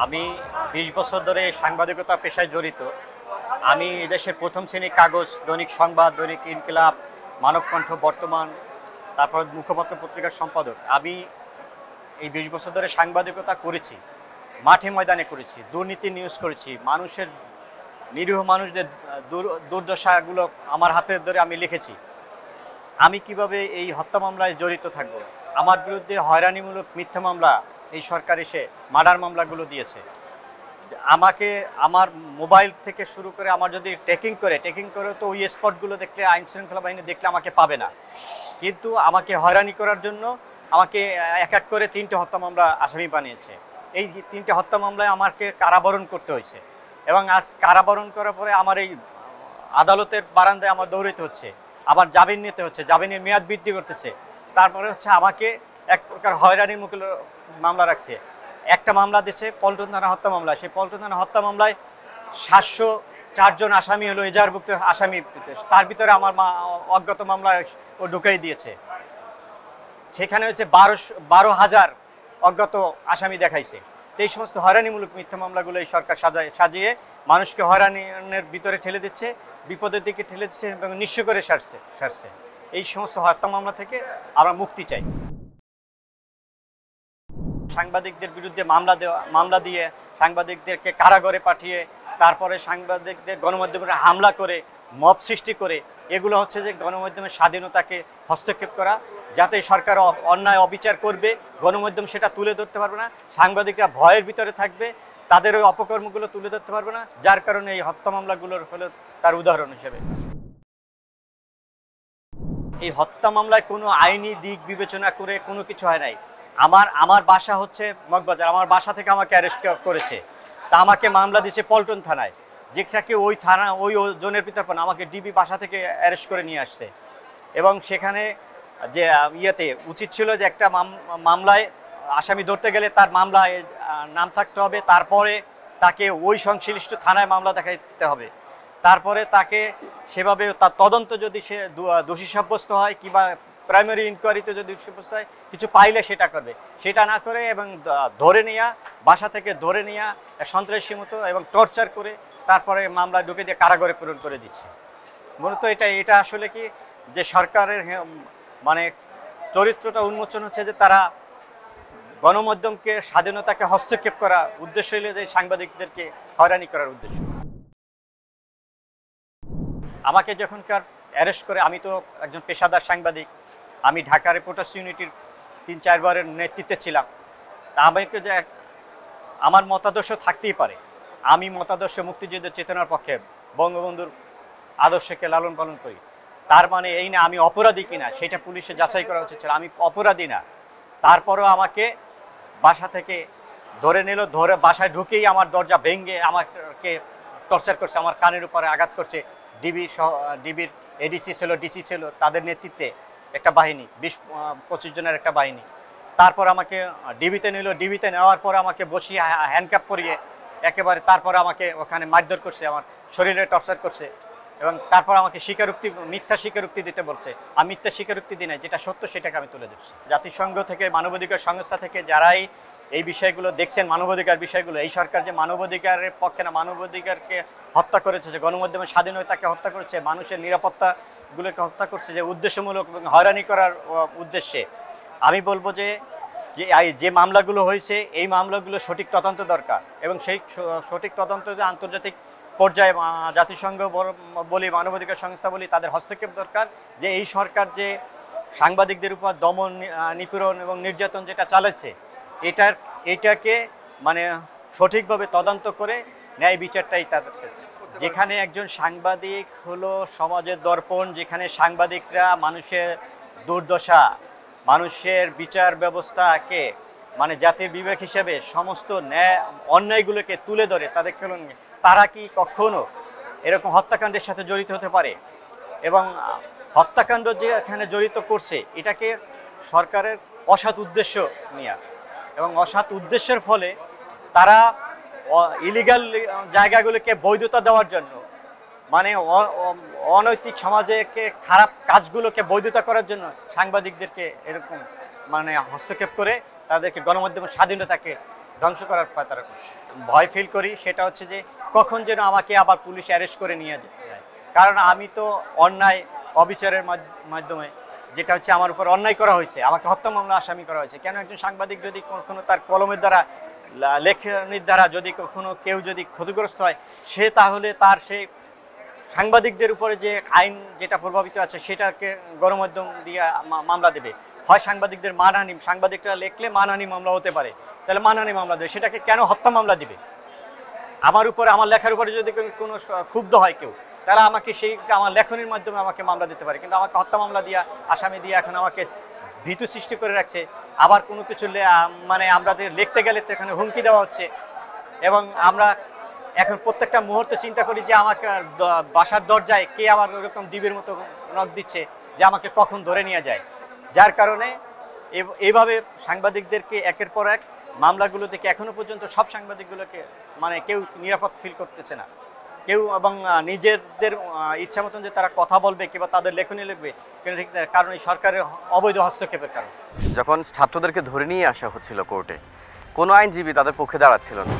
আমি ২০ বছর ধরে সাংবাদিকতা পেশায় জড়িত। আমি এদেশের প্রথম শ্রেণীর কাগজ দৈনিক সংবাদ, দৈনিক ইনকিলাব, মানবকণ্ঠ, বর্তমান, তারপর মুখপত্র পত্রিকার সম্পাদক। আমি এই ২০ বছর ধরে সাংবাদিকতা করেছি, মাঠে ময়দানে করেছি, দুর্নীতি নিউজ করেছি, মানুষের নিরীহ মানুষদের দুর্দশাগুলো আমার হাতে ধরে আমি লিখেছি। আমি কিভাবে এই হত্যা মামলায় জড়িত থাকব? আমার বিরুদ্ধে হয়রানিমূলক মিথ্যা মামলা এই সরকার এসে মার্ডার মামলাগুলো দিয়েছে। আমাকে আমার মোবাইল থেকে শুরু করে আমার যদি ট্রেকিং করে তো ওই স্পটগুলো দেখলে আইন শৃঙ্খলা বাহিনী দেখলে আমাকে পাবে না, কিন্তু আমাকে হয়রানি করার জন্য আমাকে এক এক করে ৩টে হত্যা মামলা আসামি বানিয়েছে। এই ৩টে হত্যা মামলায় আমাকে কারাবরণ করতে হয়েছে এবং আজ কারাবরণ করার পরে আমার এই আদালতের বারান্দায় আমার দৌড়াতে হচ্ছে, আবার জামিন নিতে হচ্ছে, জামিনের মেয়াদ বৃদ্ধি করতেছে। তারপরে হচ্ছে আমাকে এক প্রকার হয়রানির মুখে মামলা রাখছে। একটা মামলা দিচ্ছে পল্টন থানা হত্যা মামলা, সেই পল্টন থানা হত্যা মামলায় ৭০৪ জন আসামি হলো এজাহারভুক্ত আসামি, তার ভিতরে আমার অজ্ঞাত মামলা ও ঢুকাই দিয়েছে। সেখানে হচ্ছে ১২,০০০ অজ্ঞাত আসামি দেখাইছে। এই সমস্ত হয়রানিমূলক মিথ্যা মামলাগুলো এই সরকার সাজিয়ে মানুষকে হয়রানির ভিতরে ঠেলে দিচ্ছে, বিপদের দিকে ঠেলে দিচ্ছে এবং নিঃস্ব করে সারছে। এই সমস্ত হত্যা মামলা থেকে আমরা মুক্তি চাই। সাংবাদিকদের বিরুদ্ধে মামলা দিয়ে সাংবাদিকদেরকে কারাগারে পাঠিয়ে তারপরে সাংবাদিকদের গণমাধ্যমে হামলা করে মব সৃষ্টি করে, এগুলো হচ্ছে যে গণমাধ্যমের স্বাধীনতাকে হস্তক্ষেপ করা। যাতে সরকার অন্যায় অবিচার করবে, গণমাধ্যম সেটা তুলে ধরতে পারবে না, সাংবাদিকরা ভয়ের ভিতরে থাকবে, তাদের ওই অপকর্মগুলো তুলে ধরতে পারবে না, যার কারণে এই হত্যা মামলাগুলোর হলো তার উদাহরণ হিসেবে। এই হত্যা মামলায় কোনো আইনি দিক বিবেচনা করে কোনো কিছু হয় নাই। আমার বাসা হচ্ছে মগবাজার, আমার বাসা থেকে আমাকে অ্যারেস্ট করেছে, তা আমাকে মামলা দিয়েছে পল্টন থানায়, যেটাকে ওই থানা ওই জোনের ভিতর আমাকে ডিবি বাসা থেকে অ্যারেস্ট করে নিয়ে আসছে। এবং সেখানে যে ইয়েতে উচিত ছিল যে একটা মামলায় আসামি ধরতে গেলে তার মামলায় নাম থাকতে হবে, তারপরে তাকে ওই সংশ্লিষ্ট থানায় মামলা দেখাতে হবে, তারপরে তাকে সেভাবে তার তদন্ত যদি সে দোষী সাব্যস্ত হয় কিংবা প্রাইমারি ইনকোয়ারিতে যদি সাব্যস্ত হয় কিছু পাইলে সেটা করবে, সেটা না করে এবং ধরে নেওয়া, বাসা থেকে ধরে নেওয়া সন্ত্রাসী মতো এবং টর্চার করে তারপরে মামলা ঢুকে দিয়ে কারাগারে প্রেরণ করে দিচ্ছে। মূলত এটা আসলে কি যে সরকারের মানে চরিত্রটা উন্মোচন হচ্ছে যে তারা গণমাধ্যমকে স্বাধীনতাকে হস্তক্ষেপ করা উদ্দেশ্য হলে যে সাংবাদিকদেরকে হয়রানি করার উদ্দেশ্য। আমাকে যখনকার অ্যারেস্ট করে, আমি তো একজন পেশাদার সাংবাদিক, আমি ঢাকা রিপোর্টার্স ইউনিটির ৩-৪ বারের নেতৃত্বে ছিলাম। তা আমাকে যে আমার মতাদর্শ থাকতেই পারে, আমি মতাদর্শ মুক্তিযুদ্ধের চেতনার পক্ষে, বঙ্গবন্ধুর আদর্শকে লালন পালন করি, তার মানে এই না আমি অপরাধী কিনা সেটা পুলিশে যাচাই করা উচিত ছিল। আমি অপরাধী না, তারপরও আমাকে বাসা থেকে ধরে নিল, ধরে বাসায় ঢুকেই আমার দরজা ভেঙে আমাকে টর্চার করছে, আমার কানের উপরে আঘাত করছে। ডিবির এডিসি ছিল, ডিসি ছিল, তাদের নেতৃত্বে একটা বাহিনী, ২০-২৫ জনের একটা বাহিনী। তারপর আমাকে ডিবিতে নিল, ডিবিতে নেওয়ার পর আমাকে বসিয়ে হ্যান্ডকাপ করিয়ে একেবারে তারপর আমাকে ওখানে মারধর করছে, আমার শরীরে টর্চার করছে এবং তারপর আমাকে মিথ্যা স্বীকারোক্তি দিতে বলছে। আমি মিথ্যা স্বীকারোক্তি দিই নাই, যেটা সত্য সেটাকে আমি তুলে ধরছি। জাতিসংঘ থেকে, মানবাধিকার সংস্থা থেকে যারাই এই বিষয়গুলো দেখছেন, মানবাধিকার বিষয়গুলো, এই সরকার যে মানবাধিকারের পক্ষে না, মানবাধিকারকে হত্যা করেছে, যে গণমাধ্যমের স্বাধীনতাকে হত্যা করেছে, মানুষের নিরাপত্তাগুলোকে হত্যা করছে, যে উদ্দেশ্যমূলক এবং হয়রানি করার উদ্দেশ্যে, আমি বলবো যে মামলাগুলো হয়েছে এই মামলাগুলো সঠিক তদন্ত দরকার এবং সেই সঠিক তদন্ত যে আন্তর্জাতিক পর্যায়ে জাতিসংঘ বলি, মানবাধিকার সংস্থা বলি, তাদের হস্তক্ষেপ দরকার। যে এই সরকার যে সাংবাদিকদের উপর দমন, নিপীড়ন এবং নির্যাতন যেটা চালাচ্ছে, এটাকে মানে সঠিকভাবে তদন্ত করে ন্যায় বিচারটাই তাদের। যেখানে একজন সাংবাদিক হলো সমাজের দর্পণ, যেখানে সাংবাদিকরা মানুষের দুর্দশা, মানুষের বিচার ব্যবস্থাকে মানে জাতির বিবেক হিসেবে সমস্ত অন্যায়গুলোকে তুলে ধরে তাদেরকে, তারা কি কখনো এরকম হত্যাকাণ্ডের সাথে জড়িত হতে পারে? এবং হত্যাকাণ্ড যে এখানে জড়িত করছে এটাকে সরকারের অসৎ উদ্দেশ্য নিয়ে, এবং অসৎ উদ্দেশ্যের ফলে তারা ইলিগাল জায়গাগুলোকে বৈধতা দেওয়ার জন্য, মানে অনৈতিক সমাজকে খারাপ কাজগুলোকে বৈধতা করার জন্য সাংবাদিকদেরকে এরকম মানে হস্তক্ষেপ করে তাদেরকে গণমাধ্যমের স্বাধীনতাকে ধ্বংস করার তারা করছে। ভয় ফিল করি সেটা হচ্ছে যে কখন যেন আমাকে আবার পুলিশ অ্যারেস্ট করে নিয়ে যায়, কারণ আমি তো অন্যায় অবিচারের মাধ্যমে, যেটা হচ্ছে আমার উপর অন্যায় করা হয়েছে, আমাকে হত্যা মামলা আসামি করা হয়েছে। কেন একজন সাংবাদিক যদি কখনো তার কলমের দ্বারা লেখনীর দ্বারা যদি কখনো কেউ যদি ক্ষতিগ্রস্ত হয়, সে তাহলে তার সেই সাংবাদিকদের উপরে যে আইন যেটা প্রভাবিত আছে সেটাকে গণমাধ্যম দিয়ে মামলা দেবে। হয় সাংবাদিকদের মানহানি, সাংবাদিকরা লেখলে মানহানি মামলা হতে পারে, তাহলে মানহানি মামলা দেবে, সেটাকে কেন হত্যা মামলা দিবে? আমার উপরে, আমার লেখার উপরে যদি কোনো ক্ষুব্ধ হয় কেউ, তারা আমাকে সেই আমার লেখনীর মাধ্যমে আমাকে মামলা দিতে পারে, কিন্তু আমাকে হত্যা মামলা দিয়া আসামি দিয়ে এখন আমাকে ভীতু সৃষ্টি করে রাখছে। আবার কোনো কিছু মানে আমাদের লিখতে গেলে তো এখানে হুমকি দেওয়া হচ্ছে, এবং আমরা এখন প্রত্যেকটা মুহূর্তে চিন্তা করি যে আমাকে বাসার দরজায় কে আবার ওরকম ডিবের মতো নখ দিচ্ছে যে আমাকে কখন ধরে নিয়ে যায়। যার কারণে এইভাবে সাংবাদিকদেরকে একের পর এক মামলাগুলো থেকে এখনো পর্যন্ত সব সাংবাদিকগুলোকে মানে কেউ নিরাপদ ফিল করতেছে না কেউ, এবং নিজেদের ইচ্ছা মতন যে তারা কথা বলবে কিংবা তাদের লেখনী লিখবে, কারণ এই সরকারের অবৈধ হস্তক্ষেপের কারণে। যখন ছাত্রদেরকে ধরে নিয়ে আসা হচ্ছিল কোর্টে, কোনো আইনজীবী তাদের পক্ষে দাঁড়াচ্ছিল না।